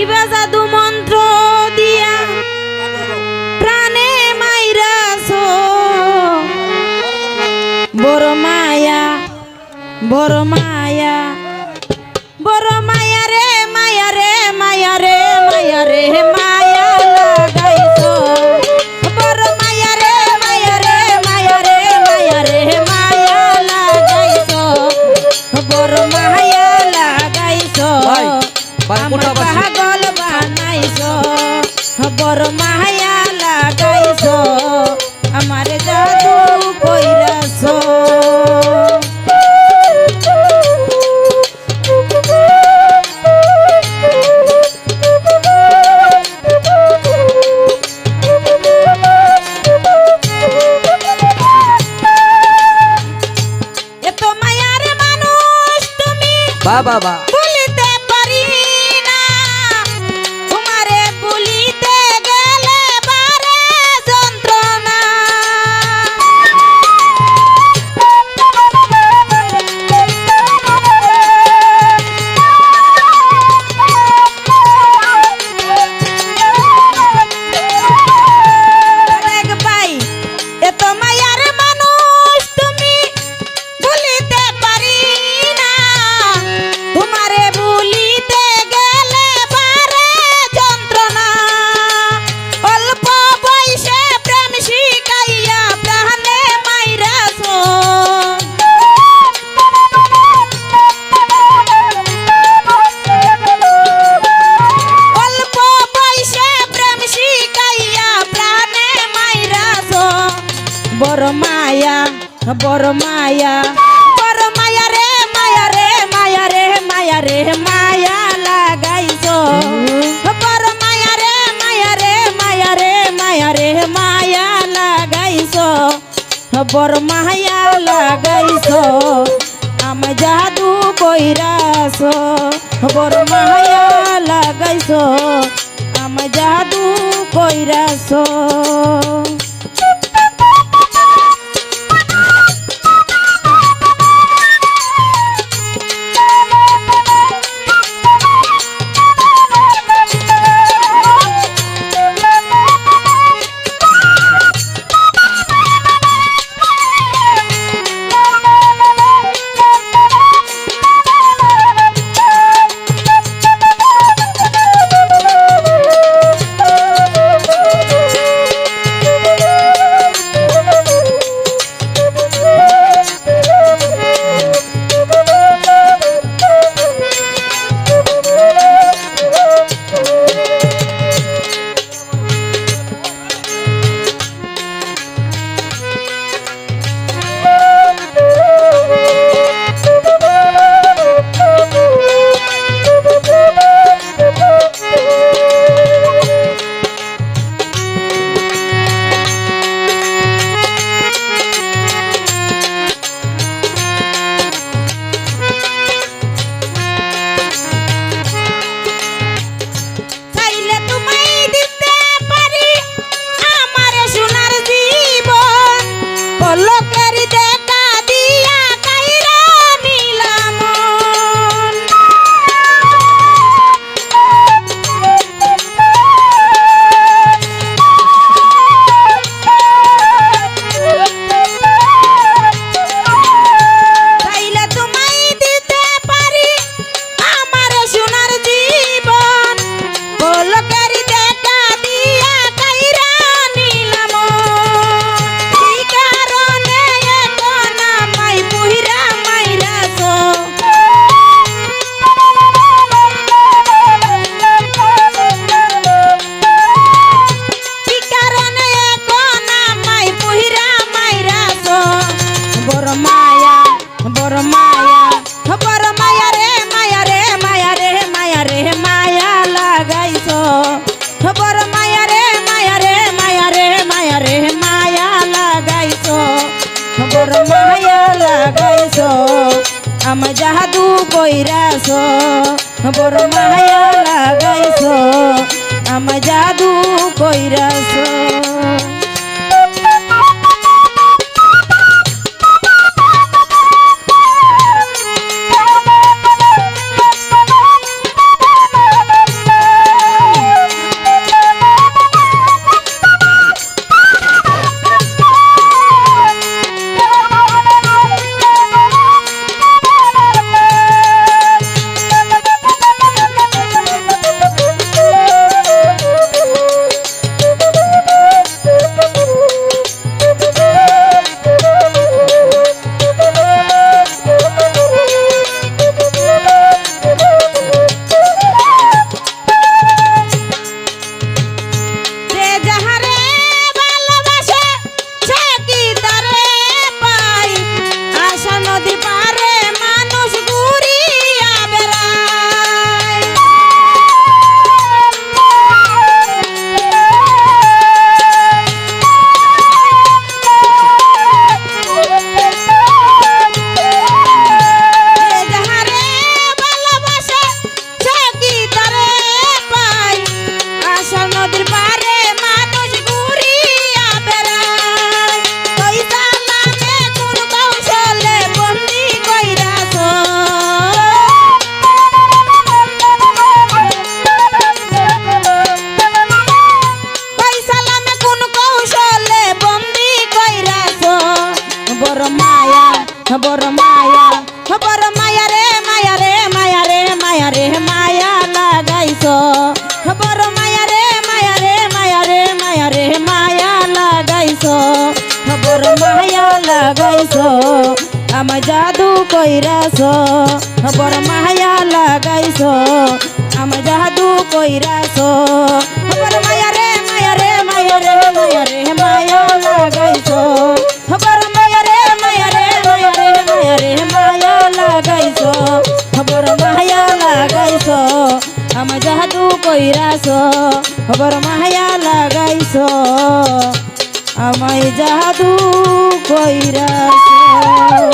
কিবা জাদু মন্ত্র দিয়া প্রাণে মাইরাছো বড় মায়া বড় মায়া বড় মায়া রে মায়া রে মায়া রে মায়া রে মায়া লাগাইছো বড় মায়া রে মায়া রে মায়া রে মায়া রে মায়া লাগাইছো বড় মায়া লাগাইছো আমার পাগল বানাইছো বড় মায়া লাগাইছো আমার জাদু কইরাছো বাবা বলিতে পারি না তোমারে বলিতে গেলে বারে যন্ত্রণা এক ভাই এত মায়ার মানুষ তুমি বলিতে পারি না তোমারে ভুলিতে গেলে বারে যন্ত্রণা অল্প বয়সে প্রেম শিখাইয়া প্রাণে মাইরাছো অল্প বয়সে প্রেম শিখাইয়া প্রাণে মাইরাছো বড় মায়া বড় মায়া বড় মায়া রে মায়া রে মায়া রে মায়া রে মায়া লাগাইছো বড় মায়া রে মায়া রে মায়া রে মায়া রে মায়া লাগাইছো বড় মায়া লাগাইছো আমি জাদু কইরাছো বড় মায়া লাগাইছো আমি জাদু কইরাছো লোকের দেখা দিয়া কাইরা নিলাম চাইলে তোমায় দিতে পারি আমার সোনার জীবন লোকের দেখা দিয়া কাইরা নিলাম বড় মায়া বড় মায়া রে মায়া রে মায়া রে মায়া রে মায়া লাগাইছো বড় মায়া রে মায়া রে মায়া রে মায়া রে মায়া লাগাইছো বড় মায়া লাগাইছো আমি জাদু কইরাছো বড় মায়া লাগাইছো আমি জাদু কইরাছো খবর মায়া লাগাইছো আমায় জাদু কইরাছো খবর মায়া লাগাইছো আমায় জাদু কইরাছো খবর মায়া রে মায়া রে মায়া রে মায়া রে মায়া লাগাইছো খবর মায়া রে মায়া রে মায়া রে মায়া রে মায়া লাগাইছো খবর মায়া লাগাইছো আমায় জাদু কইরাছো খবর মায়া লাগাইছো আমায় জাদু কইরাছো।